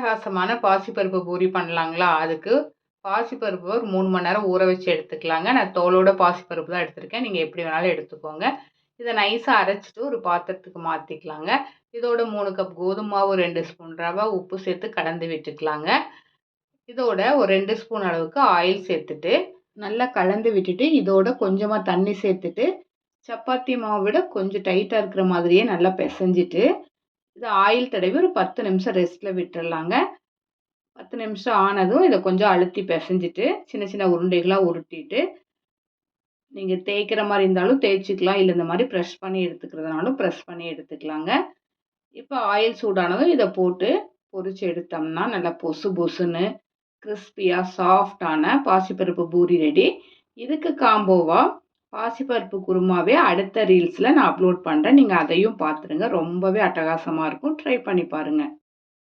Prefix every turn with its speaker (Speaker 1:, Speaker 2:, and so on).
Speaker 1: அட்டகாசமான பாசிப்பருப்பு பூரி பண்ணலாங்களா? அதுக்கு பாசிப்பருப்பு ஒரு 3 மணி நேரம் ஊற வச்சு எடுத்துக்கலாங்க. நான் தோலோட பாசிப்பருப்பு தான் எடுத்திருக்கேன். நீங்க எப்படி வேணாலும் எடுத்துக்கோங்க. இத நைஸா அரைச்சுட்டு ஒரு பாத்திரத்துக்கு மாத்திக்கலாங்க. இதோட 3 கப் கோதும மாவு, 2 ஸ்பூன் ரவை, உப்பு சேர்த்து கலந்து விட்டுக்கலாங்க. இதோட ஒரு 2 ஸ்பூன் அளவுக்கு ஆயில் சேர்த்துட்டு, நல்லா கலந்து விட்டுட்டு, இதோட கொஞ்சமா தண்ணி சேர்த்துட்டு, சப்பாத்தி மாவ விட கொஞ்சம் டைட்டா இருக்கிற மாதிரியே நல்லா பெசஞ்சிட்டு, இத ஆயில் தடவி ஒரு 10 நிமிஷம் ரெஸ்ட்ல விட்டுறலாங்க. 10 நிமிஷம் ஆனதும் இத கொஞ்சம் அழுத்தி பெசஞ்சிட்டு, சின்ன சின்ன உருண்டைகளா உருட்டிட்டு, நீங்க தேய்க்கிற மாரி இருந்தாலும் தேய்ச்சுக்கலாம். இல்ல இந்த மாரி பிரஷ் பண்ணி எடுத்துக்கிறதுனாலும் பிரஷ் பண்ணி எடுத்துக்கலாங்க. இப்ப ஆயில் சூடானதும் இத போட்டு பொரிச்சு எடுத்தோம்னா, நல்லா பொசு பொசுன்னு கிரிஸ்பியா சாஃப்ட்டான பாசிப்பருப்பு பூரி ரெடி. இதுக்கு காம்போவா பாசிப்பருப்பு குருமாவே அடுத்த ரீல்ஸ்ல நான் அப்லோட் பண்றேன். நீங்க அதையும் பார்த்துருங்க. ரொம்பவே அட்டகாசமா இருக்கும். ட்ரை பண்ணி பாருங்க.